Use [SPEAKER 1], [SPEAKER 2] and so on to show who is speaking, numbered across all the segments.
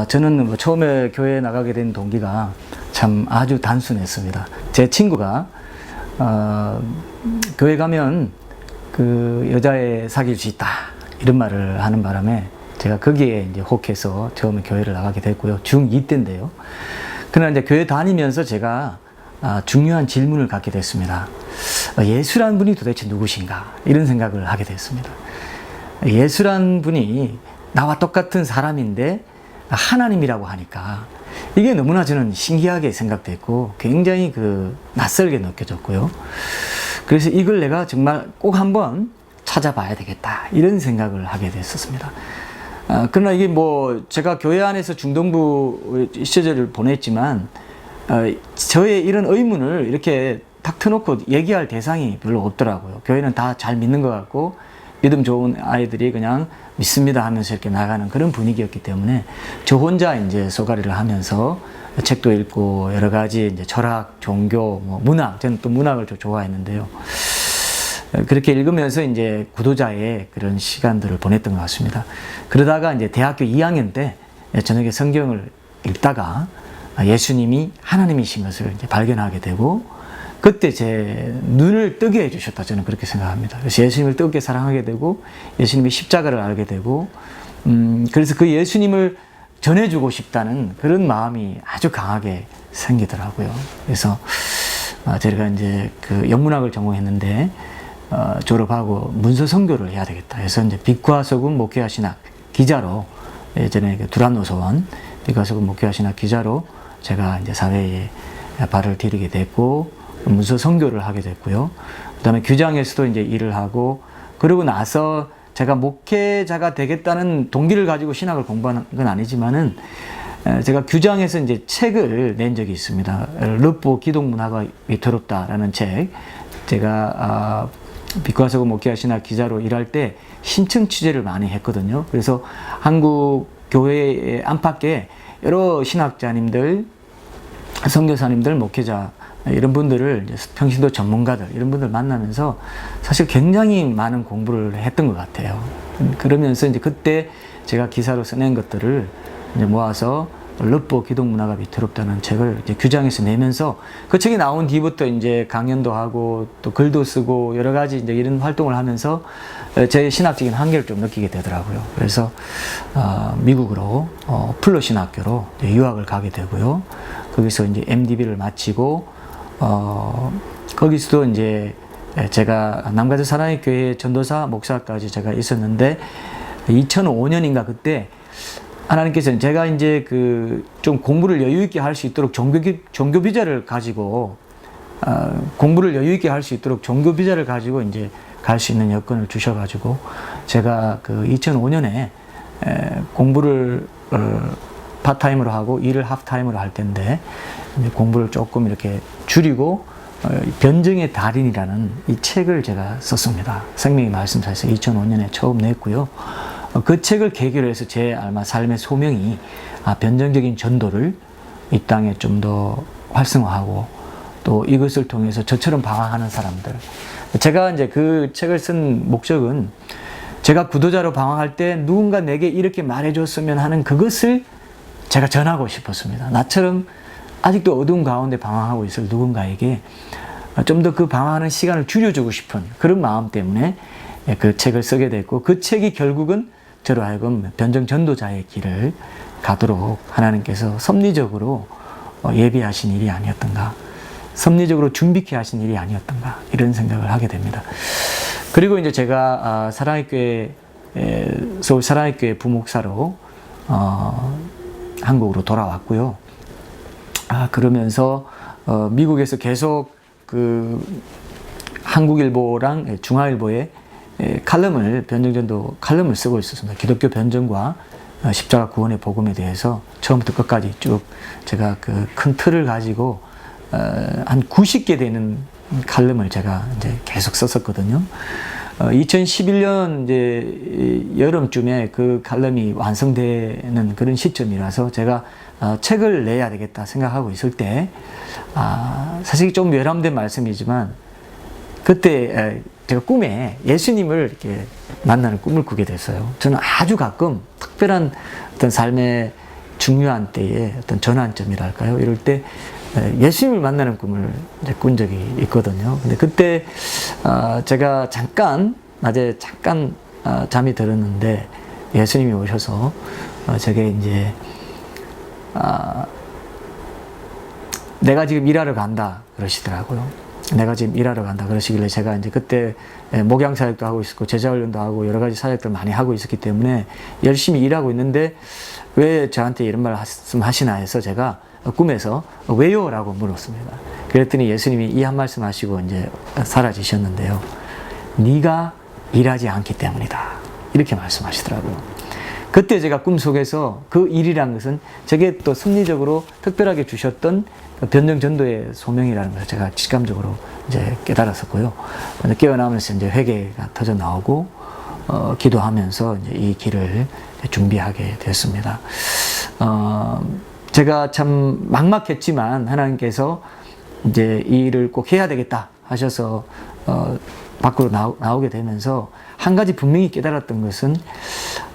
[SPEAKER 1] 저는 뭐 처음에 교회에 나가게 된 동기가 참 아주 단순했습니다. 제 친구가 교회 가면 그 여자애 사귈 수 있다 이런 말을 하는 바람에 제가 거기에 이제 혹해서 처음에 교회를 나가게 됐고요. 중2 때인데요. 그러나 이제 교회 다니면서 제가 중요한 질문을 갖게 됐습니다. 예수란 분이 도대체 누구신가? 이런 생각을 하게 됐습니다. 예수란 분이 나와 똑같은 사람인데 하나님이라고 하니까 이게 너무나 저는 신기하게 생각됐고 굉장히 낯설게 느껴졌고요. 그래서 이걸 내가 정말 꼭 한번 찾아봐야 되겠다 이런 생각을 하게 됐었습니다. 그러나 이게 뭐 제가 교회 안에서 중동부 시절을 보냈지만 저의 이런 의문을 이렇게 탁 터놓고 얘기할 대상이 별로 없더라고요. 교회는 다 잘 믿는 것 같고 믿음 좋은 아이들이 그냥 믿습니다 하면서 이렇게 나가는 그런 분위기였기 때문에 저 혼자 이제 소가리를 하면서 책도 읽고 여러 가지 이제 철학, 종교, 뭐 문학, 저는 또 문학을 좀 좋아했는데요. 그렇게 읽으면서 이제 구도자의 그런 시간들을 보냈던 것 같습니다. 그러다가 이제 대학교 2학년 때 저녁에 성경을 읽다가 예수님이 하나님이신 것을 이제 발견하게 되고 그때 제 눈을 뜨게 해주셨다 저는 그렇게 생각합니다. 그래서 예수님을 뜨겁게 사랑하게 되고 예수님의 십자가를 알게 되고 그래서 그 예수님을 전해주고 싶다는 그런 마음이 아주 강하게 생기더라고요. 그래서 제가 이제 그 영문학을 전공했는데 졸업하고 문서 선교를 해야 되겠다 해서 이제 빛과 소금 목회와 신학 기자로 예전에 두란노서원 빛과 소금 목회와 신학 기자로 제가 이제 사회에 발을 디디게 됐고 문서 선교를 하게 됐고요. 그 다음에 규장에서도 이제 일을 하고 그러고 나서 제가 목회자가 되겠다는 동기를 가지고 신학을 공부한 건 아니지만은 제가 규장에서 이제 책을 낸 적이 있습니다. 르포 기독문화가 위태롭다라는 책. 제가 빛과 소금 목회와 신학 기자로 일할 때 신청 취재를 많이 했거든요. 그래서 한국 교회의 안팎에 여러 신학자님들, 선교사님들, 목회자 이런 분들을 평신도 전문가들 이런 분들 만나면서 사실 굉장히 많은 공부를 했던 것 같아요. 그러면서 이제 그때 제가 기사로 써낸 것들을 이제 모아서 르포 기독문화가 위태롭다는 책을 이제 규장에서 내면서 그 책이 나온 뒤부터 이제 강연도 하고 또 글도 쓰고 여러 가지 이제 이런 활동을 하면서 제 신학적인 한계를 좀 느끼게 되더라고요. 그래서 미국으로 풀러 신학교로 유학을 가게 되고요. 거기서 이제 MDB를 마치고 거기서도 이제 제가 남가주 사랑의 교회 전도사 목사까지 제가 있었는데 2005년인가 그때 하나님께서는 제가 이제 좀 공부를 여유 있게 할 수 있도록 종교 비자를 가지고 공부를 여유 있게 할 수 있도록 종교 비자를 가지고 이제 갈 수 있는 여건을 주셔가지고 제가 2005년에 공부를 파타임으로 하고 일을 하프타임으로 할 텐데 이제 공부를 조금 이렇게 줄이고 변증의 달인이라는 이 책을 제가 썼습니다. 생명의 말씀사에서 2005년에 처음 냈고요. 그 책을 계기로 해서 제 아마 삶의 소명이 변증적인 전도를 이 땅에 좀 더 활성화하고 또 이것을 통해서 저처럼 방황하는 사람들. 제가 이제 그 책을 쓴 목적은 제가 구도자로 방황할 때 누군가 내게 이렇게 말해줬으면 하는 그것을 제가 전하고 싶었습니다. 나처럼 아직도 어두운 가운데 방황하고 있을 누군가에게 좀 더 그 방황하는 시간을 줄여주고 싶은 그런 마음 때문에 그 책을 쓰게 됐고 그 책이 결국은 저로 하여금 변증 전도자의 길을 가도록 하나님께서 섭리적으로 예비하신 일이 아니었던가, 섭리적으로 준비케 하신 일이 아니었던가 이런 생각을 하게 됩니다. 그리고 이제 제가 사랑의 교회 서울 사랑의 교회 부목사로 한국으로 돌아왔고요. 그러면서 미국에서 계속 한국일보랑 중화일보에 칼럼을 변증전도 칼럼을 쓰고 있었습니다. 기독교 변증과 십자가 구원의 복음에 대해서 처음부터 끝까지 쭉 제가 큰 틀을 가지고 한 90개 되는 칼럼을 제가 이제 계속 썼었거든요. 2011년 이제 여름쯤에 그 칼럼이 완성되는 그런 시점이라서 제가 책을 내야 되겠다 생각하고 있을 때 사실 좀 외람된 말씀이지만 그때 제가 꿈에 예수님을 이렇게 만나는 꿈을 꾸게 됐어요. 저는 아주 가끔 특별한 어떤 삶의 중요한 때에 어떤 전환점이랄까요? 이럴 때 예수님을 만나는 꿈을 이제 꾼 적이 있거든요. 근데 그때 제가 낮에 잠깐 잠이 들었는데 예수님이 오셔서 제게 이제 내가 지금 일하러 간다 그러시더라고요. 내가 지금 일하러 간다 그러시길래 제가 이제 그때 목양 사역도 하고 있었고 제자 훈련도 하고 여러 가지 사역들 많이 하고 있었기 때문에 열심히 일하고 있는데 왜 저한테 이런 말 말씀하시나 해서 제가 꿈에서 왜요? 라고 물었습니다. 그랬더니 예수님이 이 한 말씀 하시고 이제 사라지셨는데요. 네가 일하지 않기 때문이다. 이렇게 말씀하시더라고요. 그때 제가 꿈속에서 그 일이란 것은 제게 또 섭리적으로 특별하게 주셨던 변정 전도의 소명이라는 것을 제가 직감적으로 이제 깨달았었고요. 깨어나면서 이제 회개가 터져 나오고 기도하면서 이제 이 길을 준비하게 됐습니다. 제가 참 막막했지만 하나님께서 이제 이 일을 꼭 해야 되겠다 하셔서 밖으로 나오게 되면서 한 가지 분명히 깨달았던 것은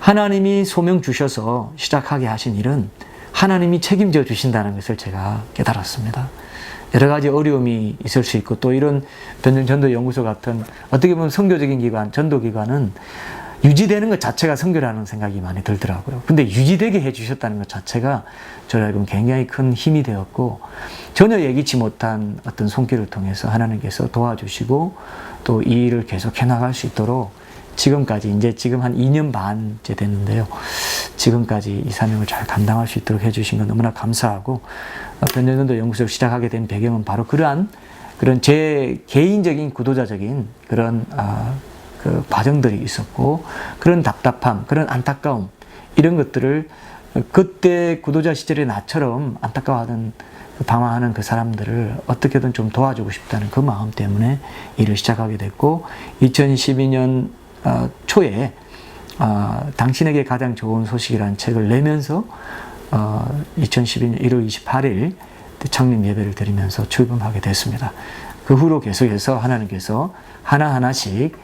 [SPEAKER 1] 하나님이 소명 주셔서 시작하게 하신 일은 하나님이 책임져 주신다는 것을 제가 깨달았습니다. 여러 가지 어려움이 있을 수 있고 또 이런 변정전도연구소 같은 어떻게 보면 선교적인 기관, 전도기관은 유지되는 것 자체가 선교라는 생각이 많이 들더라고요. 근데 유지되게 해주셨다는 것 자체가 저희에게는 굉장히 큰 힘이 되었고 전혀 예기치 못한 어떤 손길을 통해서 하나님께서 도와주시고 또 이 일을 계속 해나갈 수 있도록 지금까지 이제 지금 한 2년 반째 됐는데요. 지금까지 이 사명을 잘 감당할 수 있도록 해주신 건 너무나 감사하고 변정전도 연구소를 시작하게 된 배경은 바로 그런 제 개인적인 구도자적인 그런 그 과정들이 있었고 그런 답답함, 그런 안타까움 이런 것들을 그때 구도자 시절의 나처럼 안타까워하던 방황하는 그 사람들을 어떻게든 좀 도와주고 싶다는 그 마음 때문에 일을 시작하게 됐고 2012년 초에 당신에게 가장 좋은 소식이라는 책을 내면서 2012년 1월 28일 창립 예배를 드리면서 출범하게 됐습니다. 그 후로 계속해서 하나님께서 하나하나씩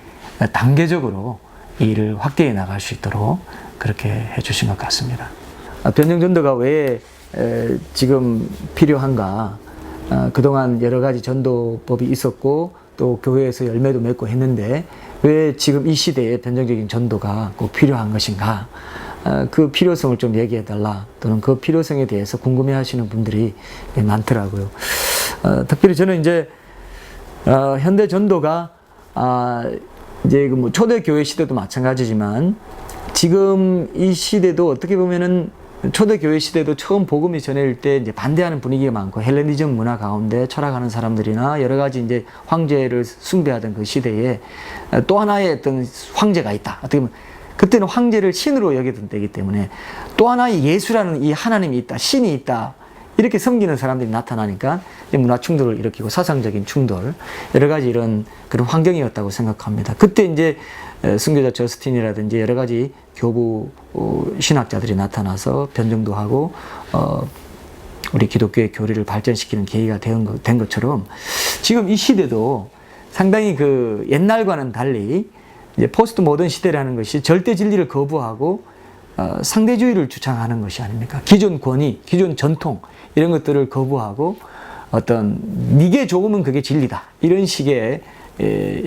[SPEAKER 1] 단계적으로 이 일을 확대해 나갈 수 있도록 그렇게 해주신 것 같습니다. 변정전도가 왜 지금 필요한가? 그동안 여러 가지 전도법이 있었고 또 교회에서 열매도 맺고 했는데 왜 지금 이 시대에 변정적인 전도가 꼭 필요한 것인가? 그 필요성을 좀 얘기해 달라 또는 그 필요성에 대해서 궁금해 하시는 분들이 많더라고요. 특별히 저는 이제 현대 전도가 이제 뭐 초대교회 시대도 마찬가지지만 지금 이 시대도 어떻게 보면은 초대교회 시대도 처음 복음이 전해질 때 이제 반대하는 분위기가 많고 헬레니즘 문화 가운데 철학하는 사람들이나 여러 가지 이제 황제를 숭배하던 그 시대에 또 하나의 어떤 황제가 있다. 어떻게 보면 그때는 황제를 신으로 여기던 때이기 때문에 또 하나의 예수라는 이 하나님이 있다, 신이 있다. 이렇게 섬기는 사람들이 나타나니까 문화 충돌을 일으키고 사상적인 충돌, 여러 가지 이런 그런 환경이었다고 생각합니다. 그때 이제 순교자 저스틴이라든지 여러 가지 교부 신학자들이 나타나서 변증도 하고 우리 기독교의 교리를 발전시키는 계기가 된 것처럼 지금 이 시대도 상당히 그 옛날과는 달리 이제 포스트 모던 시대라는 것이 절대 진리를 거부하고 상대주의를 주창하는 것이 아닙니까? 기존 권위, 기존 전통 이런 것들을 거부하고 어떤 네게 좋으면 그게 진리다 이런 식의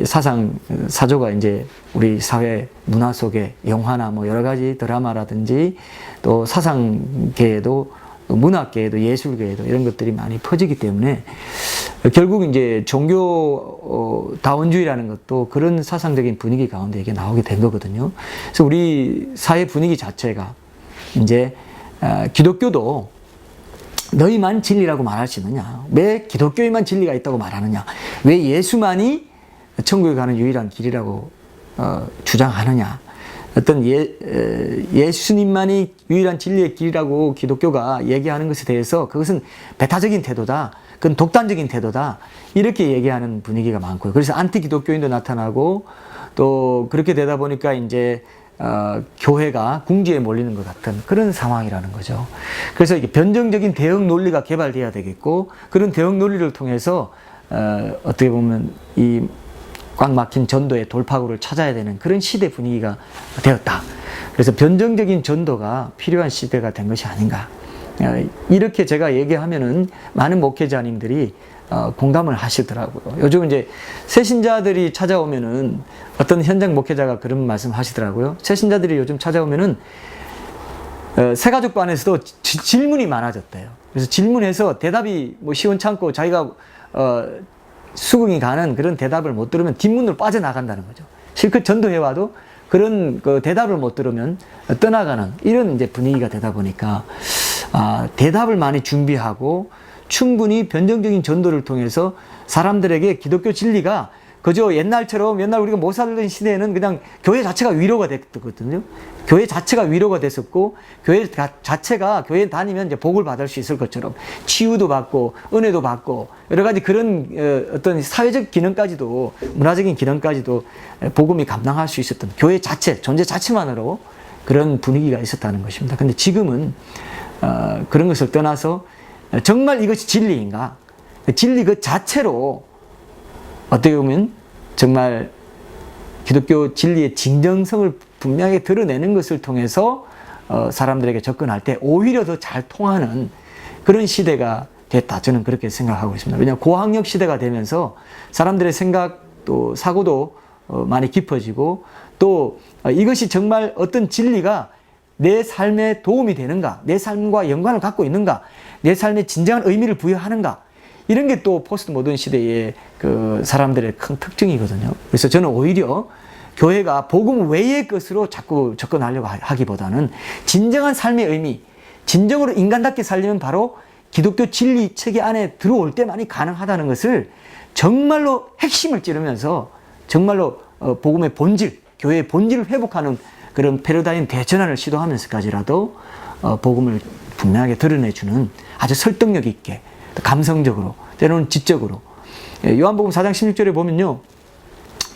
[SPEAKER 1] 사상 사조가 이제 우리 사회 문화 속에 영화나 뭐 여러 가지 드라마라든지 또 사상계에도 문학계에도 예술계에도 이런 것들이 많이 퍼지기 때문에 결국 이제 종교 다원주의라는 것도 그런 사상적인 분위기 가운데 이게 나오게 된 거거든요. 그래서 우리 사회 분위기 자체가 이제 기독교도 너희만 진리라고 말할 수 있느냐? 왜 기독교에만 진리가 있다고 말하느냐? 왜 예수만이 천국에 가는 유일한 길이라고 주장하느냐? 어떤 예수님만이 유일한 진리의 길이라고 기독교가 얘기하는 것에 대해서 그것은 배타적인 태도다. 그건 독단적인 태도다. 이렇게 얘기하는 분위기가 많고요. 그래서 안티 기독교인도 나타나고 또 그렇게 되다 보니까 이제 교회가 궁지에 몰리는 것 같은 그런 상황이라는 거죠. 그래서 이게 변정적인 대응 논리가 개발돼야 되겠고 그런 대응 논리를 통해서 어떻게 보면 이 꽉 막힌 전도의 돌파구를 찾아야 되는 그런 시대 분위기가 되었다. 그래서 변정적인 전도가 필요한 시대가 된 것이 아닌가. 이렇게 제가 얘기하면은 많은 목회자님들이 공감을 하시더라고요. 요즘 이제 새신자들이 찾아오면은 어떤 현장 목회자가 그런 말씀 하시더라고요. 새신자들이 요즘 찾아오면은 새가족부 안에서도 질문이 많아졌대요. 그래서 질문해서 대답이 뭐 시원찮고 자기가 수긍이 가는 그런 대답을 못 들으면 뒷문으로 빠져나간다는 거죠. 실컷 전도해와도 그런 그 대답을 못 들으면 떠나가는 이런 이제 분위기가 되다 보니까 대답을 많이 준비하고 충분히 변정적인 전도를 통해서 사람들에게 기독교 진리가 그저 옛날 우리가 못 살던 시대에는 그냥 교회 자체가 위로가 됐거든요. 교회 자체가 위로가 됐었고, 교회 자체가 교회 다니면 이제 복을 받을 수 있을 것처럼 치유도 받고, 은혜도 받고, 여러 가지 그런 어떤 사회적 기능까지도, 문화적인 기능까지도 복음이 감당할 수 있었던 교회 자체, 존재 자체만으로 그런 분위기가 있었다는 것입니다. 근데 지금은 그런 것을 떠나서 정말 이것이 진리인가? 진리 그 자체로 어떻게 보면 정말 기독교 진리의 진정성을 분명히 드러내는 것을 통해서 사람들에게 접근할 때 오히려 더 잘 통하는 그런 시대가 됐다. 저는 그렇게 생각하고 있습니다. 왜냐하면 고학력 시대가 되면서 사람들의 생각도 사고도 많이 깊어지고 또 이것이 정말 어떤 진리가 내 삶에 도움이 되는가, 내 삶과 연관을 갖고 있는가, 내 삶에 진정한 의미를 부여하는가, 이런 게 또 포스트 모던 시대의 그 사람들의 큰 특징이거든요. 그래서 저는 오히려 교회가 복음 외의 것으로 자꾸 접근하려고 하기보다는 진정한 삶의 의미, 진정으로 인간답게 살려면 바로 기독교 진리 체계 안에 들어올 때만이 가능하다는 것을 정말로 핵심을 찌르면서 정말로 복음의 본질, 교회의 본질을 회복하는 그런 패러다임 대전환을 시도하면서까지라도 복음을 분명하게 드러내주는 아주 설득력 있게 감성적으로 때로는 지적으로 요한복음 4장 16절에 보면요,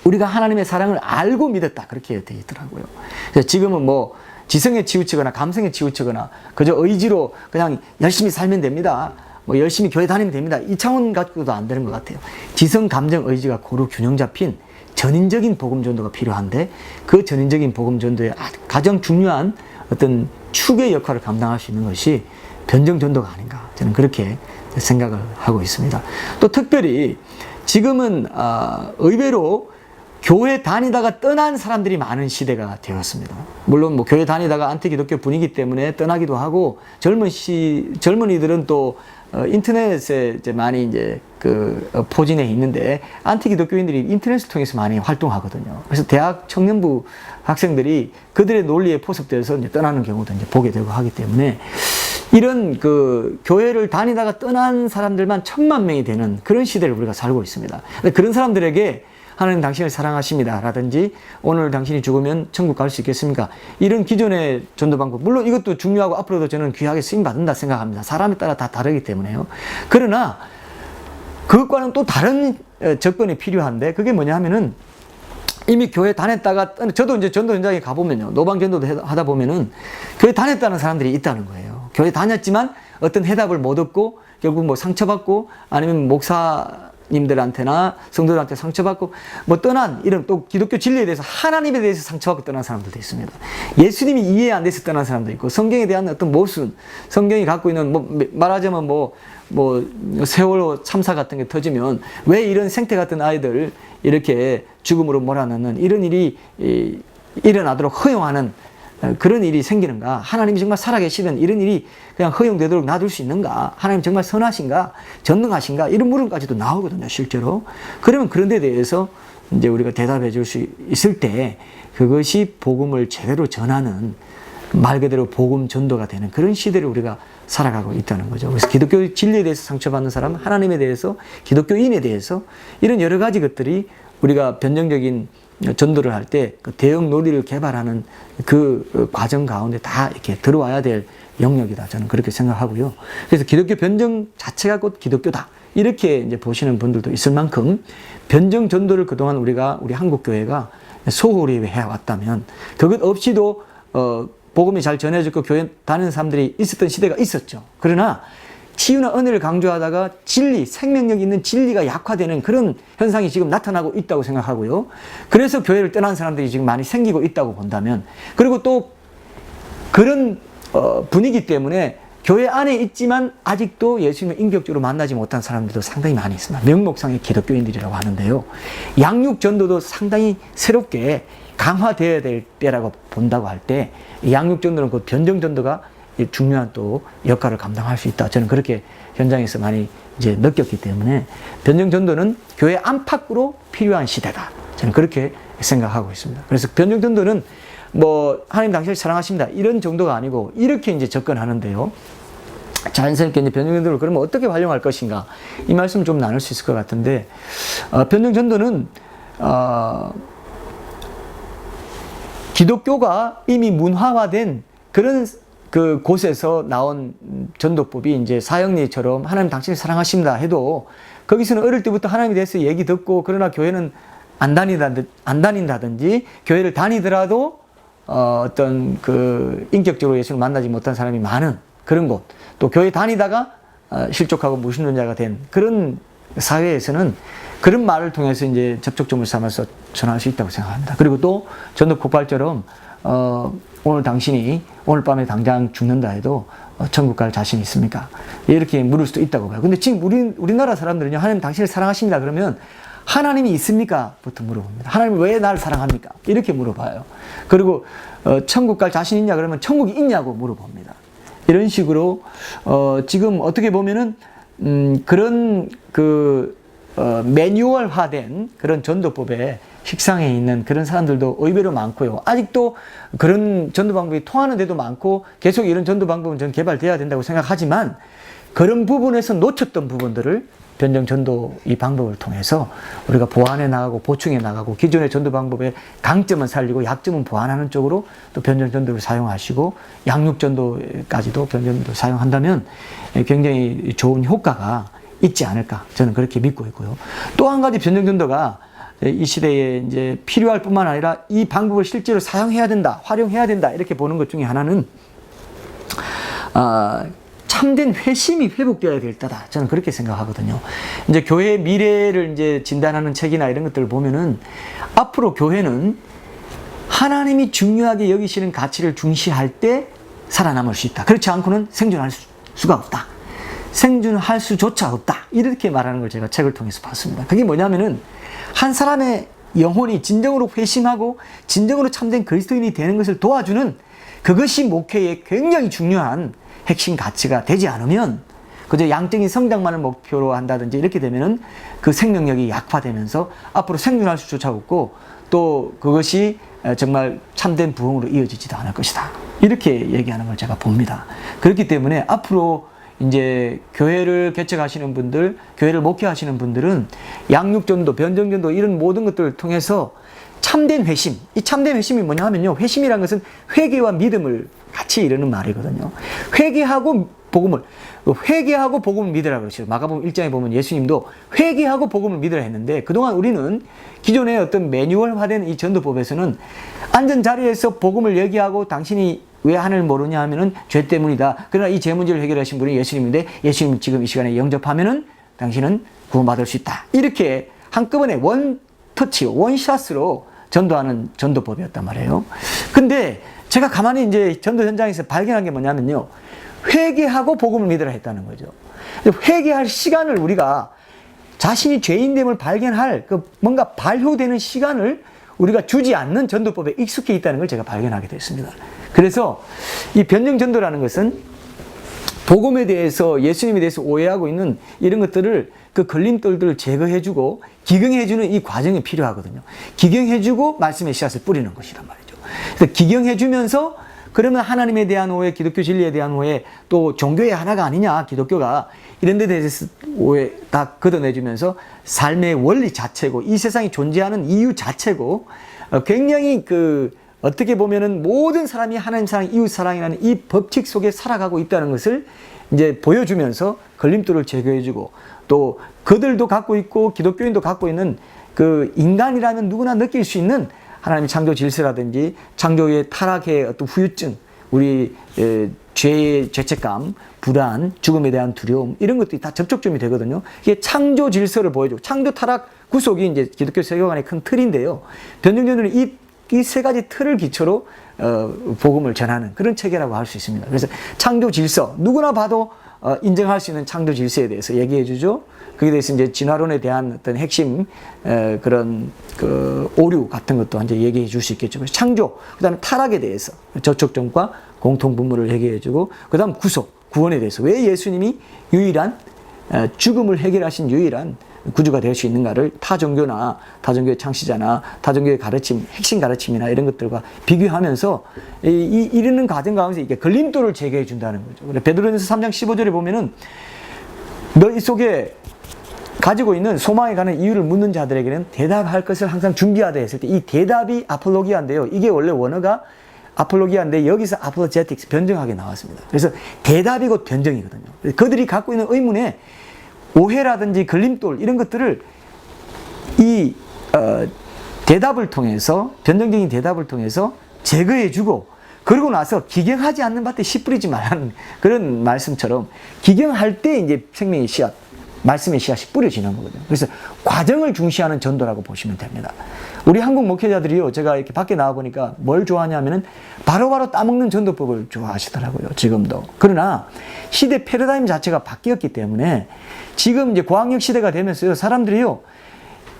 [SPEAKER 1] 우리가 하나님의 사랑을 알고 믿었다 그렇게 되어 있더라고요. 그래서 지금은 뭐 지성에 치우치거나 감성에 치우치거나 그저 의지로 그냥 열심히 살면 됩니다, 뭐 열심히 교회 다니면 됩니다, 이 차원 갖고도 안 되는 것 같아요. 지성, 감정, 의지가 고루 균형 잡힌 전인적인 복음 전도가 필요한데 그 전인적인 복음 전도의 가장 중요한 어떤 축의 역할을 감당할 수 있는 것이 변정 전도가 아닌가, 저는 그렇게 생각을 하고 있습니다. 또 특별히 지금은 의외로 교회 다니다가 떠난 사람들이 많은 시대가 되었습니다. 물론 뭐 교회 다니다가 안티기독교 분위기 때문에 떠나기도 하고 젊은이들은 또 인터넷에 이제 많이 이제 그 포진해 있는데 안티기독교인들이 인터넷을 통해서 많이 활동하거든요. 그래서 대학 청년부 학생들이 그들의 논리에 포섭되어서 이제 떠나는 경우도 이제 보게 되고 하기 때문에 이런 그 교회를 다니다가 떠난 사람들만 1000만 명이 되는 그런 시대를 우리가 살고 있습니다. 그런 사람들에게 하나님 당신을 사랑하십니다 라든지 오늘 당신이 죽으면 천국 갈 수 있겠습니까? 이런 기존의 전도 방법, 물론 이것도 중요하고 앞으로도 저는 귀하게 쓰임받는다 생각합니다. 사람에 따라 다 다르기 때문에요. 그러나 그것과는 또 다른 접근이 필요한데 그게 뭐냐 하면은 이미 교회 다녔다가, 저도 이제 전도 현장에 가보면요, 노방 전도도 하다 보면은 교회 다녔다는 사람들이 있다는 거예요. 교회 다녔지만 어떤 해답을 못 얻고 결국 뭐 상처받고 아니면 목사님들한테나 성도들한테 상처받고 뭐 떠난 이런 또 기독교 진리에 대해서 하나님에 대해서 상처받고 떠난 사람들도 있습니다. 예수님이 이해 안 돼서 떠난 사람도 있고 성경에 대한 어떤 모순, 성경이 갖고 있는 뭐 말하자면 뭐 세월호 참사 같은 게 터지면 왜 이런 생태 같은 아이들 이렇게 죽음으로 몰아넣는 이런 일이 일어나도록 허용하는 그런 일이 생기는가? 하나님이 정말 살아계시면 이런 일이 그냥 허용되도록 놔둘 수 있는가? 하나님 정말 선하신가? 전능하신가? 이런 물음까지도 나오거든요, 실제로. 그러면 그런 데 대해서 이제 우리가 대답해 줄 수 있을 때 그것이 복음을 제대로 전하는 말 그대로 복음 전도가 되는 그런 시대를 우리가 살아가고 있다는 거죠. 그래서 기독교 진리에 대해서 상처받는 사람, 하나님에 대해서, 기독교인에 대해서 이런 여러 가지 것들이 우리가 변정적인 전도를 할 때 그 대응 논리를 개발하는 그 과정 가운데 다 이렇게 들어와야 될 영역이다. 저는 그렇게 생각하고요. 그래서 기독교 변정 자체가 곧 기독교다. 이렇게 이제 보시는 분들도 있을 만큼 변정 전도를 그동안 우리 한국 교회가 소홀히 해왔다면 그것 없이도 복음이 잘 전해졌고 교회 다니는 사람들이 있었던 시대가 있었죠. 그러나 치유나 은혜를 강조하다가 진리, 생명력 있는 진리가 약화되는 그런 현상이 지금 나타나고 있다고 생각하고요. 그래서 교회를 떠난 사람들이 지금 많이 생기고 있다고 본다면, 그리고 또 그런 분위기 때문에 교회 안에 있지만 아직도 예수님을 인격적으로 만나지 못한 사람들도 상당히 많이 있습니다. 명목상의 기독교인들이라고 하는데요. 양육 전도도 상당히 새롭게 강화되어야 될 때라고 본다고 할 때 양육 전도는 그 변정 전도가 중요한 또 역할을 감당할 수 있다. 저는 그렇게 현장에서 많이 이제 느꼈기 때문에 변정 전도는 교회 안팎으로 필요한 시대다. 저는 그렇게 생각하고 있습니다. 그래서 변정 전도는 뭐 하나님 당신을 사랑하십니다 이런 정도가 아니고 이렇게 이제 접근하는데요. 자연스럽게 이제 변정 전도를 그러면 어떻게 활용할 것인가 이 말씀을 좀 나눌 수 있을 것 같은데 변정 전도는 기독교가 이미 문화화된 그런 그 곳에서 나온 전도법이 이제 사형리처럼 하나님 당신을 사랑하십니다 해도 거기서는 어릴 때부터 하나님에 대해서 얘기 듣고 그러나 교회는 안 다닌다든지 교회를 다니더라도 어떤 그 인격적으로 예수를 만나지 못한 사람이 많은 그런 곳, 또 교회 다니다가 실족하고 무신론자가 된 그런 사회에서는 그런 말을 통해서 이제 접촉점을 삼아서 전할 수 있다고 생각합니다. 그리고 또 전도 폭발처럼 오늘 당신이 오늘 밤에 당장 죽는다 해도 천국 갈 자신 있습니까? 이렇게 물을 수도 있다고 봐요. 근데 지금 우리나라 사람들은요, 하나님 당신을 사랑하십니다 그러면 하나님이 있습니까? 부터 물어봅니다. 하나님은 왜 나를 사랑합니까? 이렇게 물어봐요. 그리고 천국 갈 자신 있냐 그러면 천국이 있냐고 물어봅니다. 이런 식으로 지금 어떻게 보면은 그런 매뉴얼화된 그런 전도법에 식상해 있는 그런 사람들도 의외로 많고요. 아직도 그런 전도 방법이 통하는 데도 많고 계속 이런 전도 방법은 전 개발돼야 된다고 생각하지만 그런 부분에서 놓쳤던 부분들을 변정 전도 이 방법을 통해서 우리가 보완해 나가고 보충해 나가고 기존의 전도 방법의 강점은 살리고 약점은 보완하는 쪽으로 또 변정 전도를 사용하시고 양육 전도까지도 변정 전도를 사용한다면 굉장히 좋은 효과가 있지 않을까 저는 그렇게 믿고 있고요. 또 한 가지 변정 전도가 이 시대에 이제 필요할 뿐만 아니라 이 방법을 실제로 사용해야 된다, 활용해야 된다 이렇게 보는 것 중에 하나는 참된 회심이 회복되어야 될 때다. 저는 그렇게 생각하거든요. 이제 교회의 미래를 이제 진단하는 책이나 이런 것들을 보면은 앞으로 교회는 하나님이 중요하게 여기시는 가치를 중시할 때 살아남을 수 있다. 그렇지 않고는 생존할 수가 없다. 생존할 수조차 없다. 이렇게 말하는 걸 제가 책을 통해서 봤습니다. 그게 뭐냐면은 한 사람의 영혼이 진정으로 회심하고 진정으로 참된 그리스도인이 되는 것을 도와주는 그것이 목회의 굉장히 중요한 핵심 가치가 되지 않으면 그저 양적인 성장만을 목표로 한다든지 이렇게 되면은 그 생명력이 약화되면서 앞으로 생존할 수조차 없고 또 그것이 정말 참된 부흥으로 이어지지도 않을 것이다. 이렇게 얘기하는 걸 제가 봅니다. 그렇기 때문에 앞으로 이제 교회를 개척하시는 분들, 교회를 목회하시는 분들은 양육전도, 변정전도 이런 모든 것들을 통해서 참된 회심, 이 참된 회심이 뭐냐 하면요, 회심이라는 것은 회개와 믿음을 같이 이루는 말이거든요. 회개하고 복음을 믿으라 그러시죠. 마가복음 1장에 보면 예수님도 회개하고 복음을 믿으라 했는데 그동안 우리는 기존의 어떤 매뉴얼화된 이 전도법에서는 앉은 자리에서 복음을 얘기하고 당신이 왜 하나님을 모르냐 하면은 죄 때문이다. 그러나 이 죄 문제를 해결하신 분이 예수님인데 예수님 지금 이 시간에 영접하면은 당신은 구원받을 수 있다. 이렇게 한꺼번에 원샷으로 전도하는 전도법이었단 말이에요. 근데 제가 가만히 이제 전도 현장에서 발견한 게 뭐냐면요. 회개하고 복음을 믿으라 했다는 거죠. 회개할 시간을 우리가 자신이 죄인됨을 발견할 그 뭔가 발효되는 시간을 우리가 주지 않는 전도법에 익숙해 있다는 걸 제가 발견하게 됐습니다. 그래서 이 변증전도라는 것은 복음에 대해서 예수님에 대해서 오해하고 있는 이런 것들을 그 걸림돌들을 제거해주고 기경해주는 이 과정이 필요하거든요. 기경해주고 말씀의 씨앗을 뿌리는 것이란 말이죠. 그래서 기경해주면서 그러면 하나님에 대한 오해, 기독교 진리에 대한 오해, 또 종교의 하나가 아니냐, 기독교가 이런 데 대해서 오해 다 걷어내주면서 삶의 원리 자체고 이 세상이 존재하는 이유 자체고 굉장히 어떻게 보면은 모든 사람이 하나님 사랑, 이웃 사랑이라는 이 법칙 속에 살아가고 있다는 것을 이제 보여주면서 걸림돌을 제거해주고 또 그들도 갖고 있고 기독교인도 갖고 있는 그 인간이라면 누구나 느낄 수 있는 하나님의 창조 질서라든지 창조의 타락의 어떤 후유증, 우리 죄의 죄책감, 불안, 죽음에 대한 두려움 이런 것들이 다 접촉점이 되거든요. 이게 창조 질서를 보여주고 창조 타락 구속이 이제 기독교 세계관의 큰 틀인데요. 변증전도는 이 이 세 가지 틀을 기초로 복음을 전하는 그런 체계라고 할 수 있습니다. 그래서 창조 질서, 누구나 봐도 인정할 수 있는 창조 질서에 대해서 얘기해 주죠. 거기에 대해서 이제 진화론에 대한 어떤 핵심 그런 그 오류 같은 것도 이제 얘기해 줄 수 있겠죠. 그래서 창조, 그다음에 타락에 대해서 저촉점과 공통 분모를 얘기해 주고, 그다음 구속, 구원에 대해서 왜 예수님이 유일한 죽음을 해결하신 유일한 구주가 될 수 있는가를 타 종교나 타 종교의 창시자나 타 종교의 가르침, 핵심 가르침이나 이런 것들과 비교하면서 이르는 과정 가운데 이게 걸림돌을 제거해 준다는 거죠. 베드로전서 3장 15절에 보면은 너희 속에 가지고 있는 소망에 관한 이유를 묻는 자들에게는 대답할 것을 항상 준비하되 했을 때 이 대답이 아폴로기아인데요. 이게 원래 원어가 아폴로기아인데 여기서 아폴로제틱스, 변증하게 나왔습니다. 그래서 대답이 곧 변증이거든요. 그들이 갖고 있는 의문에 오해라든지 걸림돌 이런 것들을 이 대답을 통해서, 변증적인 대답을 통해서 제거해주고, 그러고 나서 기경하지 않는 밭에 씨 뿌리지 말라는 그런 말씀처럼 기경할 때 이제 생명의 씨앗, 말씀의 씨앗이 뿌려지는 거거든요. 그래서 과정을 중시하는 전도라고 보시면 됩니다. 우리 한국 목회자들이요, 제가 이렇게 밖에 나와 보니까 뭘 좋아하냐면은 바로바로 따먹는 전도법을 좋아하시더라고요, 지금도. 그러나 시대 패러다임 자체가 바뀌었기 때문에 지금 이제 고학력 시대가 되면서요, 사람들이요,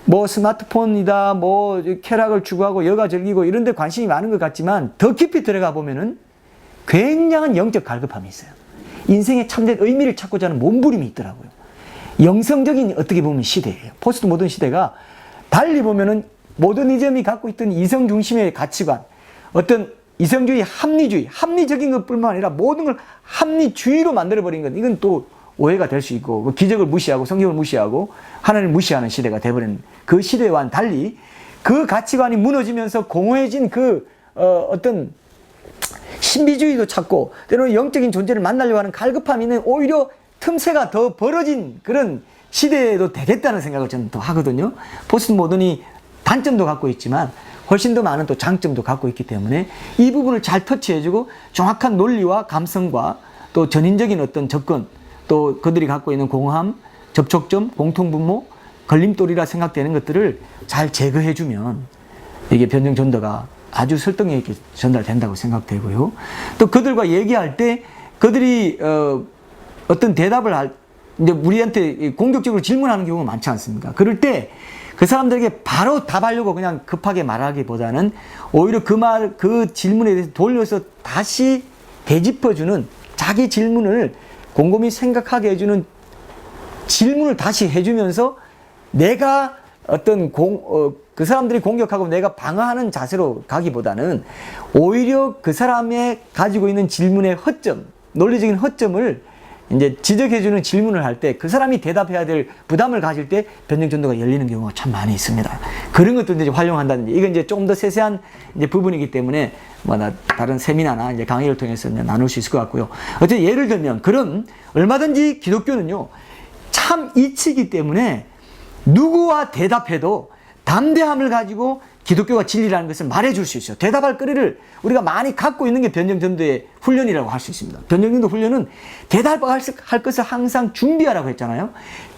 [SPEAKER 1] 뭐 스마트폰이다, 뭐 쾌락을 추구하고 여가 즐기고 이런 데 관심이 많은 것 같지만 더 깊이 들어가 보면은 굉장한 영적 갈급함이 있어요. 인생의 참된 의미를 찾고자 하는 몸부림이 있더라고요. 영성적인 어떻게 보면 시대예요. 포스트 모던 시대가 달리 보면은 모더니즘이 갖고 있던 이성 중심의 가치관, 어떤 이성주의, 합리주의, 합리적인 것뿐만 아니라 모든 걸 합리주의로 만들어버린 것, 이건 또 오해가 될 수 있고, 기적을 무시하고 성경을 무시하고 하나님을 무시하는 시대가 되어버린 그 시대와는 달리 그 가치관이 무너지면서 공허해진 그 어떤 신비주의도 찾고 때로는 영적인 존재를 만나려고 하는 갈급함이 있는 오히려 틈새가 더 벌어진 그런 시대에도 되겠다는 생각을 저는 더 하거든요. 포스트 모던이 단점도 갖고 있지만 훨씬 더 많은 또 장점도 갖고 있기 때문에 이 부분을 잘 터치해주고 정확한 논리와 감성과 또 전인적인 어떤 접근, 또 그들이 갖고 있는 공허함, 접촉점, 공통분모, 걸림돌이라 생각되는 것들을 잘 제거해주면 이게 변증 전도가 아주 설득력 있게 전달된다고 생각되고요. 또 그들과 얘기할 때 그들이 어떤 대답을 이제 우리한테 공격적으로 질문하는 경우가 많지 않습니까? 그럴 때 그 사람들에게 바로 답하려고 그냥 급하게 말하기보다는 오히려 그 질문에 대해서 돌려서 다시 되짚어주는, 자기 질문을 곰곰이 생각하게 해주는 질문을 다시 해주면서 내가 어떤 그 사람들이 공격하고 내가 방어하는 자세로 가기보다는 오히려 그 사람의 가지고 있는 질문의 허점, 논리적인 허점을 이제 지적해주는 질문을 할 때 그 사람이 대답해야 될 부담을 가질 때 변증 전도가 열리는 경우가 참 많이 있습니다. 그런 것도 이제 활용한다든지, 이건 이제 좀 더 세세한 이제 부분이기 때문에 다른 세미나나 이제 강의를 통해서 이제 나눌 수 있을 것 같고요. 어쨌든 예를 들면 그런 얼마든지 기독교는요, 참 이치이기 때문에 누구와 대답해도 담대함을 가지고 기독교가 진리라는 것을 말해줄 수 있어요. 대답할 거리를 우리가 많이 갖고 있는 게 변증전도의 훈련이라고 할 수 있습니다. 변증전도 훈련은 대답할 것을 항상 준비하라고 했잖아요.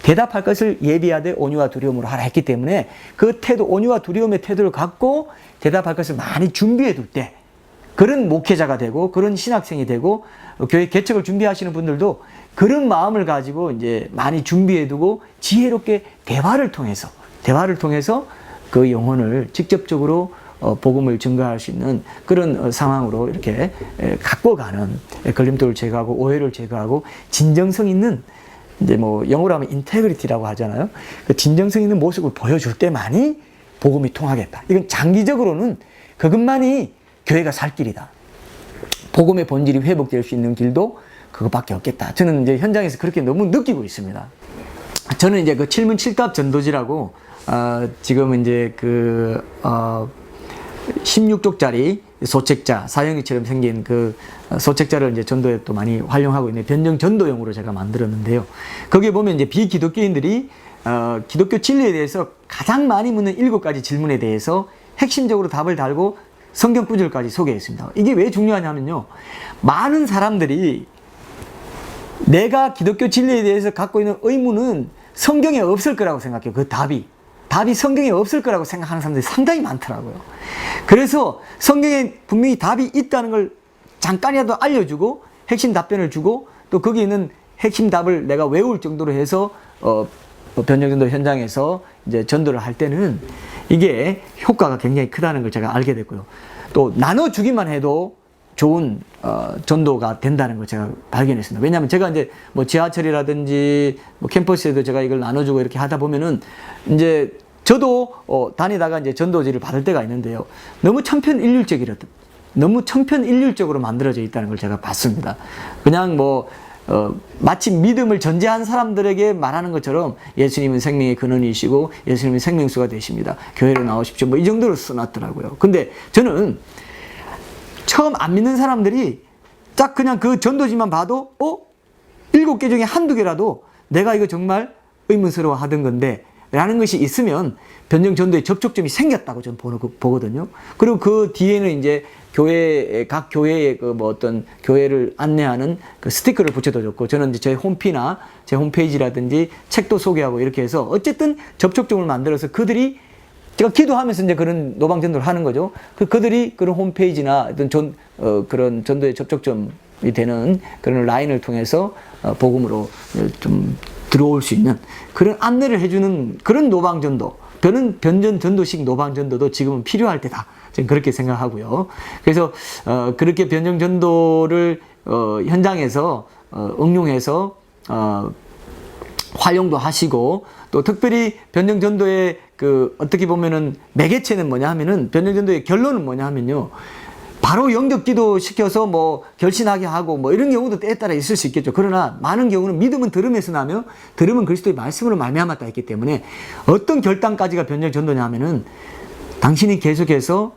[SPEAKER 1] 대답할 것을 예비하되 온유와 두려움으로 하라 했기 때문에 그 태도, 온유와 두려움의 태도를 갖고 대답할 것을 많이 준비해 둘 때 그런 목회자가 되고 그런 신학생이 되고 교회 개척을 준비하시는 분들도 그런 마음을 가지고 이제 많이 준비해 두고 지혜롭게 대화를 통해서 그 영혼을 직접적으로 복음을 증거할 수 있는 그런 상황으로 이렇게 갖고 가는, 걸림돌을 제거하고 오해를 제거하고 진정성 있는, 이제 뭐 영어로 하면 인테그리티라고 하잖아요. 그 진정성 있는 모습을 보여줄 때만이 복음이 통하겠다. 이건 장기적으로는 그것만이 교회가 살 길이다. 복음의 본질이 회복될 수 있는 길도 그것밖에 없겠다. 저는 이제 현장에서 그렇게 너무 느끼고 있습니다. 저는 이제 그 7문7답 전도지라고 지금 이제 16쪽짜리 소책자, 사형기처럼 생긴 그 소책자를 이제 전도에 또 많이 활용하고 있는 변증 전도용으로 제가 만들었는데요. 거기에 보면 이제 비기독교인들이 기독교 진리에 대해서 가장 많이 묻는 7가지 질문에 대해서 핵심적으로 답을 달고 성경 구절까지 소개했습니다. 이게 왜 중요하냐면요, 많은 사람들이 내가 기독교 진리에 대해서 갖고 있는 의문은 성경에 없을 거라고 생각해요. 그 답이. 답이 성경에 없을 거라고 생각하는 사람들이 상당히 많더라고요. 그래서 성경에 분명히 답이 있다는 걸 잠깐이라도 알려주고 핵심 답변을 주고 또 거기 있는 핵심 답을 내가 외울 정도로 해서 변정전도 현장에서 이제 전도를 할 때는 이게 효과가 굉장히 크다는 걸 제가 알게 됐고요. 또 나눠주기만 해도 좋은 전도가 된다는 걸 제가 발견했습니다. 왜냐하면 제가 이제 뭐 지하철이라든지 뭐 캠퍼스에도 제가 이걸 나눠주고 이렇게 하다 보면은 이제 저도 다니다가 이제 전도지를 받을 때가 있는데요. 너무 천편일률적으로 만들어져 있다는 걸 제가 봤습니다. 그냥 뭐 마치 믿음을 전제한 사람들에게 말하는 것처럼 예수님은 생명의 근원이시고 예수님은 생명수가 되십니다. 교회로 나오십시오. 뭐 이 정도로 써놨더라고요. 근데 저는 처음 안 믿는 사람들이 딱 그냥 그 전도지만 봐도 7개 중에 한두 개라도 내가 이거 정말 의문스러워 하던 건데 라는 것이 있으면 변정 전도의 접촉점이 생겼다고 저는 보거든요. 그리고 그 뒤에는 이제 각 교회의 그 뭐 어떤 교회를 안내하는 그 스티커를 붙여도 좋고, 저는 이제 제 홈피나 제 홈페이지라든지 책도 소개하고 이렇게 해서 어쨌든 접촉점을 만들어서 그들이 제가 기도하면서 이제 그런 노방 전도를 하는 거죠. 그들이 그런 홈페이지나 어떤 그런 전도의 접촉점이 되는 그런 라인을 통해서 복음으로 좀 들어올 수 있는 그런 안내를 해주는 그런 노방전도, 변전전도식 노방전도도 지금은 필요할 때다. 저는 그렇게 생각하고요. 그래서 그렇게 변정전도를 현장에서 응용해서 활용도 하시고, 또 특별히 변정전도의 어떻게 보면은 매개체는 뭐냐 하면은, 변정전도의 결론은 뭐냐 하면요, 바로 영접기도 시켜서 뭐 결신하게 하고 뭐 이런 경우도 때에 따라 있을 수 있겠죠. 그러나 많은 경우는 믿음은 들음에서 나며 들음은 그리스도의 말씀으로 말미암았다 했기 때문에 어떤 결단까지가 변정전도냐 하면은, 당신이 계속해서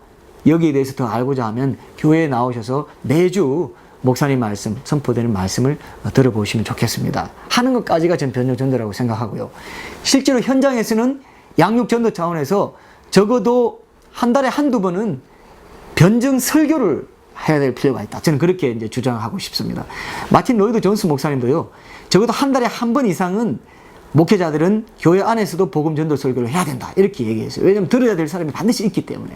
[SPEAKER 1] 여기에 대해서 더 알고자 하면 교회에 나오셔서 매주 목사님 말씀, 선포되는 말씀을 들어보시면 좋겠습니다 하는 것까지가 전 변정전도라고 생각하고요. 실제로 현장에서는 양육전도 차원에서 적어도 한 달에 한두 번은 변증 설교를 해야 될 필요가 있다. 저는 그렇게 이제 주장하고 싶습니다. 마틴 로이드 존스 목사님도요, 적어도 한 달에 한 번 이상은 목회자들은 교회 안에서도 복음 전도 설교를 해야 된다. 이렇게 얘기했어요. 왜냐하면 들어야 될 사람이 반드시 있기 때문에.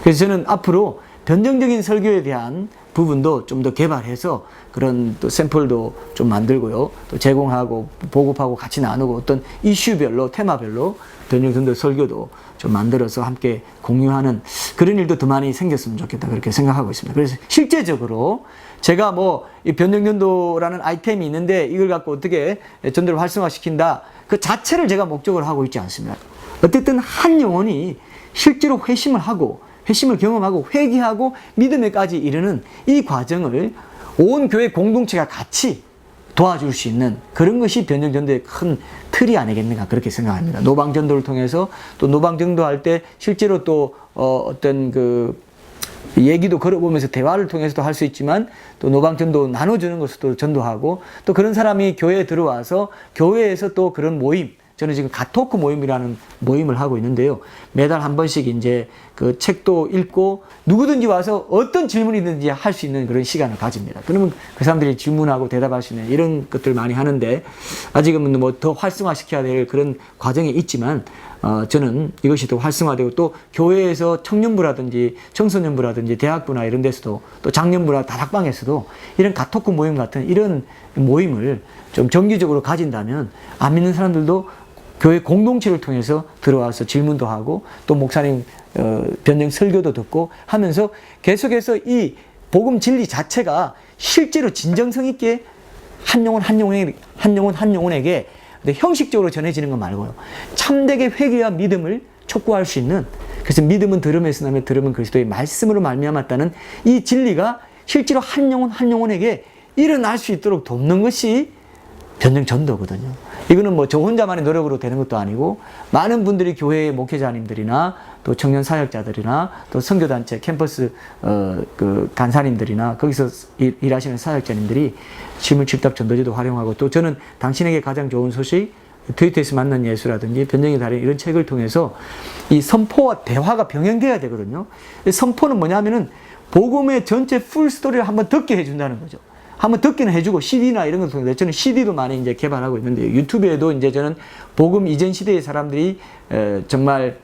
[SPEAKER 1] 그래서 저는 앞으로 변정적인 설교에 대한 부분도 좀 더 개발해서 그런 또 샘플도 좀 만들고요. 또 제공하고 보급하고 같이 나누고 어떤 이슈별로, 테마별로 변정전도 설교도 좀 만들어서 함께 공유하는 그런 일도 더 많이 생겼으면 좋겠다. 그렇게 생각하고 있습니다. 그래서 실제적으로 제가 뭐 이 변정전도라는 아이템이 있는데 이걸 갖고 어떻게 전도를 활성화시킨다, 그 자체를 제가 목적으로 하고 있지 않습니다. 어쨌든 한 영혼이 실제로 회심을 경험하고 회개하고 믿음에까지 이르는 이 과정을 온 교회 공동체가 같이 도와줄 수 있는 그런 것이 변정전도의 큰 틀이 아니겠는가, 그렇게 생각합니다. 노방전도를 통해서, 또 노방전도할 때 실제로 또 어떤 얘기도 걸어보면서 대화를 통해서도 할 수 있지만, 또 노방전도 나눠주는 것으로도 전도하고, 또 그런 사람이 교회에 들어와서 교회에서 또 그런 모임, 저는 지금 가토크 모임이라는 모임을 하고 있는데요. 매달 한 번씩 이제 그 책도 읽고 누구든지 와서 어떤 질문이든지 할 수 있는 그런 시간을 가집니다. 그러면 그 사람들이 질문하고 대답할 수 있는 이런 것들 많이 하는데, 아직은 뭐 더 활성화시켜야 될 그런 과정이 있지만, 저는 이것이 더 활성화되고, 또 교회에서 청년부라든지 청소년부라든지 대학부나 이런 데서도, 또 장년부나 다락방에서도 이런 가토크 모임 같은 이런 모임을 좀 정기적으로 가진다면 안 믿는 사람들도 교회 공동체를 통해서 들어와서 질문도 하고, 또 목사님 변정 설교도 듣고 하면서 계속해서 이 복음 진리 자체가 실제로 진정성 있게 한 영혼 한 영혼에게 형식적으로 전해지는 것 말고요, 참되게 회개와 믿음을 촉구할 수 있는, 그래서 믿음은 들음에서 나며 들음은 그리스도의 말씀으로 말미암았다는 이 진리가 실제로 한 영혼에게 일어날 수 있도록 돕는 것이 변정전도거든요. 이거는 뭐 저 혼자만의 노력으로 되는 것도 아니고, 많은 분들이 교회의 목회자님들이나 또 청년 사역자들이나 또 선교단체 캠퍼스 간사님들이나 거기서 일하시는 사역자님들이 실물집답 전도지도 활용하고, 또 저는 당신에게 가장 좋은 소식, 트위터에서 만난 예수라든지 변정의 달인 이런 책을 통해서 이 선포와 대화가 병행돼야 되거든요. 선포는 뭐냐면은 복음의 전체 풀 스토리를 한번 듣게 해준다는 거죠. 한번 듣기는 해주고 CD나 이런 걸 통해서 저는 CD도 많이 이제 개발하고 있는데 유튜브에도 이제 저는 복음 이전 시대의 사람들이 정말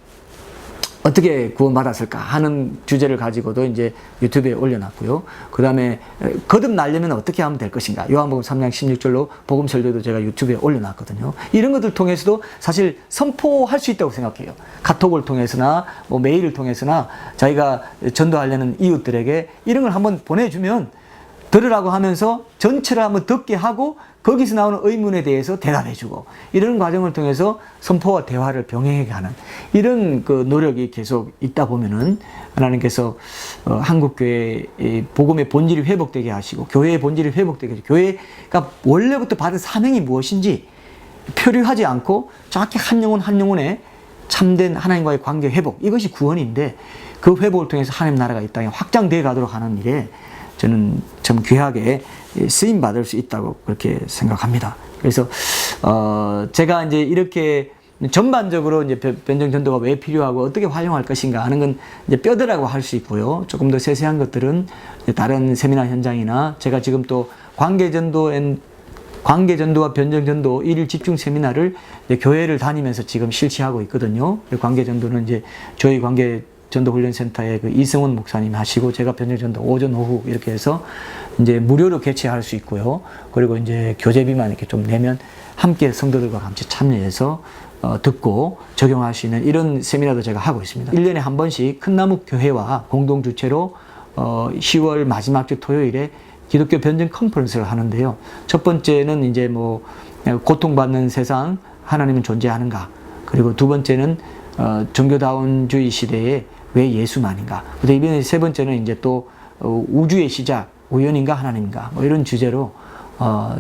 [SPEAKER 1] 어떻게 구원받았을까 하는 주제를 가지고도 이제 유튜브에 올려놨고요. 그 다음에 거듭나려면 어떻게 하면 될 것인가. 요한복음 3장 16절로 복음 설교도 제가 유튜브에 올려놨거든요. 이런 것들 통해서도 사실 선포할 수 있다고 생각해요. 카톡을 통해서나 뭐 메일을 통해서나 자기가 전도하려는 이웃들에게 이런 걸 한번 보내주면 들으라고 하면서 전체를 한번 듣게 하고 거기서 나오는 의문에 대해서 대답해주고 이런 과정을 통해서 선포와 대화를 병행하게 하는 이런 그 노력이 계속 있다 보면은 하나님께서 한국교회의 복음의 본질이 회복되게 하시고 교회의 본질이 회복되게 하시고 교회가 원래부터 받은 사명이 무엇인지 표류하지 않고 정확히 한 영혼 한 영혼의 참된 하나님과의 관계 회복 이것이 구원인데 그 회복을 통해서 하나님 나라가 이 땅에 확장되어 가도록 하는 일에 저는 참 귀하게 쓰임 받을 수 있다고 그렇게 생각합니다. 그래서 제가 이제 이렇게 전반적으로 이제 변정 전도가 왜 필요하고 어떻게 활용할 것인가 하는 건 이제 뼈대라고 할 수 있고요. 조금 더 세세한 것들은 다른 세미나 현장이나 제가 지금 또 관계전도와 변정전도 일일 집중 세미나를 이제 교회를 다니면서 지금 실시하고 있거든요. 관계전도는 이제 저희 전도훈련센터의 그 이승원 목사님 하시고 제가 변정전도 오전 오후 이렇게 해서 이제 무료로 개최할 수 있고요. 그리고 이제 교재비만 이렇게 좀 내면 함께 성도들과 같이 참여해서 듣고 적용할 수 있는 이런 세미나도 제가 하고 있습니다. 1년에 한 번씩 큰나무 교회와 공동 주최로 10월 마지막 주 토요일에 기독교 변증 컨퍼런스를 하는데요. 첫 번째는 이제 뭐 고통받는 세상 하나님은 존재하는가. 그리고 두 번째는 종교다운주의 시대에 왜 예수만인가? 그리고 이번에 세 번째는 이제 또 우주의 시작, 우연인가 하나님인가? 뭐 이런 주제로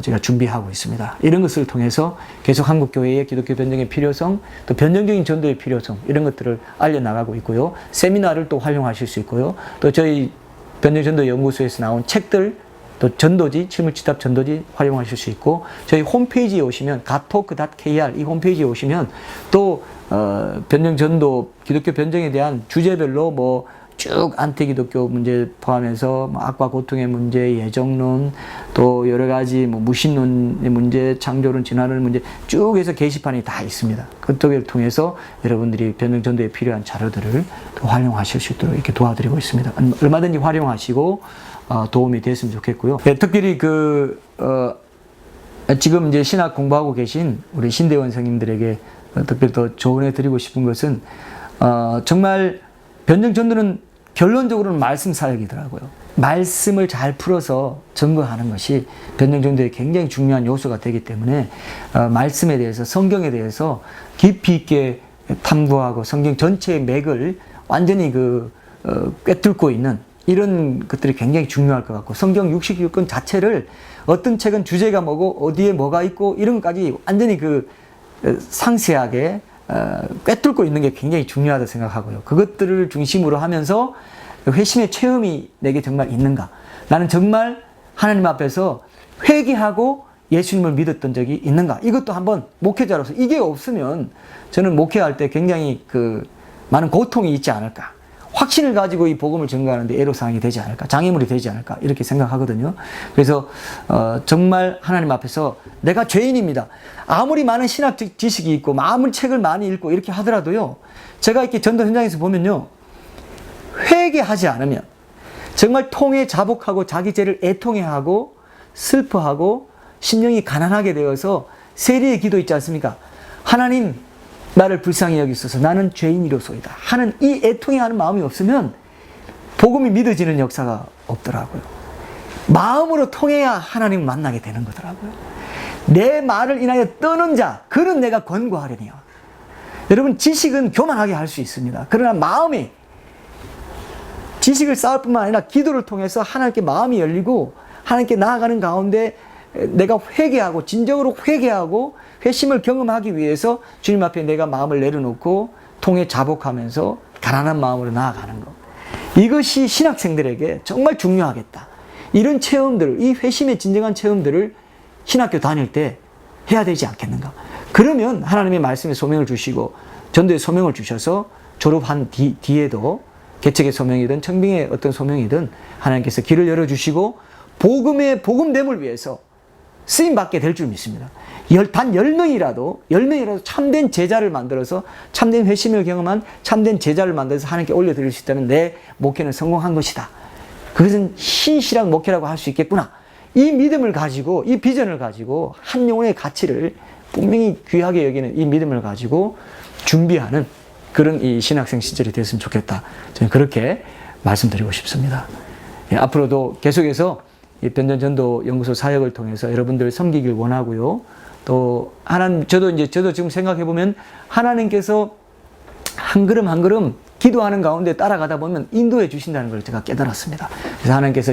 [SPEAKER 1] 제가 준비하고 있습니다. 이런 것을 통해서 계속 한국교회의 기독교 변증의 필요성, 또 변증적인 전도의 필요성 이런 것들을 알려나가고 있고요. 세미나를 또 활용하실 수 있고요. 또 저희 변증전도연구소에서 나온 책들, 또 전도지, 실물치답 전도지 활용하실 수 있고 저희 홈페이지에 오시면 가토크.kr 이 홈페이지에 오시면 또 변정전도 기독교 변정에 대한 주제별로 뭐 쭉 안티기독교 문제 포함해서 뭐 악과 고통의 문제, 예정론, 또 여러 가지 뭐 무신론의 문제, 창조론, 진화론 문제 쭉 해서 게시판이 다 있습니다. 그쪽을 통해서 여러분들이 변정전도에 필요한 자료들을 활용하실 수 있도록 이렇게 도와드리고 있습니다. 얼마든지 활용하시고 도움이 됐으면 좋겠고요. 네, 특별히 지금 이제 신학 공부하고 계신 우리 신대원 성님들에게 특별히 더 조언해 드리고 싶은 것은 정말 변정전도는 결론적으로는 말씀 사역이더라고요. 말씀을 잘 풀어서 증거하는 것이 변정전도의 굉장히 중요한 요소가 되기 때문에 말씀에 대해서 성경에 대해서 깊이 있게 탐구하고 성경 전체의 맥을 완전히 꿰뚫고 있는 이런 것들이 굉장히 중요할 것 같고 성경 66권 자체를 어떤 책은 주제가 뭐고 어디에 뭐가 있고 이런 것까지 완전히 상세하게 꿰뚫고 있는 게 굉장히 중요하다고 생각하고요. 그것들을 중심으로 하면서 회심의 체험이 내게 정말 있는가? 나는 정말 하나님 앞에서 회개하고 예수님을 믿었던 적이 있는가? 이것도 한번 목회자로서 이게 없으면 저는 목회할 때 굉장히 많은 고통이 있지 않을까? 확신을 가지고 이 복음을 전가하는데 애로사항이 되지 않을까? 장애물이 되지 않을까? 이렇게 생각하거든요. 그래서 정말 하나님 앞에서 내가 죄인입니다. 아무리 많은 신학 지식이 있고 아무리 책을 많이 읽고 이렇게 하더라도요. 제가 이렇게 전도 현장에서 보면요. 회개하지 않으면 정말 통해 자복하고 자기 죄를 애통해하고 슬퍼하고 심령이 가난하게 되어서 세리의 기도 있지 않습니까? 하나님 나를 불쌍히 여기소서 나는 죄인이로소이다 하는 이 애통해하는 마음이 없으면 복음이 믿어지는 역사가 없더라고요. 마음으로 통해야 하나님을 만나게 되는 거더라고요. 내 말을 인하여 떠는 자 그는 내가 권고하려니와. 여러분 지식은 교만하게 할 수 있습니다. 그러나 마음이 지식을 쌓을 뿐만 아니라 기도를 통해서 하나님께 마음이 열리고 하나님께 나아가는 가운데 내가 회개하고 진정으로 회개하고 회심을 경험하기 위해서 주님 앞에 내가 마음을 내려놓고 통해 자복하면서 가난한 마음으로 나아가는 것. 이것이 신학생들에게 정말 중요하겠다. 이런 체험들, 이 회심의 진정한 체험들을 신학교 다닐 때 해야 되지 않겠는가. 그러면 하나님의 말씀에 소명을 주시고 전도의 소명을 주셔서 졸업한 뒤에도 개척의 소명이든 청빙의 어떤 소명이든 하나님께서 길을 열어주시고 복음됨을 위해서 쓰임 받게 될 줄 믿습니다. 단 10명이라도 참된 제자를 만들어서 참된 회심을 경험한 참된 제자를 만들어서 하나님께 올려드릴 수 있다면 내 목회는 성공한 것이다. 그것은 신실한 목회라고 할 수 있겠구나. 이 믿음을 가지고, 이 비전을 가지고 한 영혼의 가치를 분명히 귀하게 여기는 이 믿음을 가지고 준비하는 그런 이 신학생 시절이 됐으면 좋겠다. 저는 그렇게 말씀드리고 싶습니다. 예, 앞으로도 계속해서 이 변전전도 연구소 사역을 통해서 여러분들 섬기길 원하고요. 또 저도 지금 생각해 보면 하나님께서 한 걸음 한 걸음 기도하는 가운데 따라가다 보면 인도해 주신다는 걸 제가 깨달았습니다. 그래서 하나님께서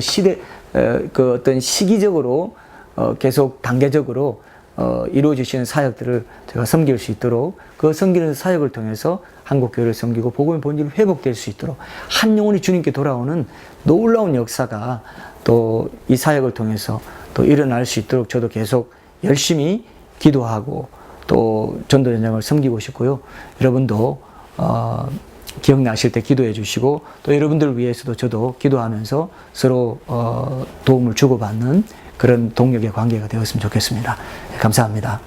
[SPEAKER 1] 어떤 시기적으로 계속 단계적으로 이루어 주시는 사역들을 제가 섬길 수 있도록, 그 섬기는 사역을 통해서 한국교회를 섬기고 복음의 본질이 회복될 수 있도록 한 영혼이 주님께 돌아오는 놀라운 역사가 또 이 사역을 통해서 또 일어날 수 있도록 저도 계속 열심히 기도하고 또 전도 현장을 섬기고 싶고요. 여러분도 기억나실 때 기도해 주시고 또 여러분들을 위해서도 저도 기도하면서 서로 도움을 주고받는 그런 동력의 관계가 되었으면 좋겠습니다. 감사합니다.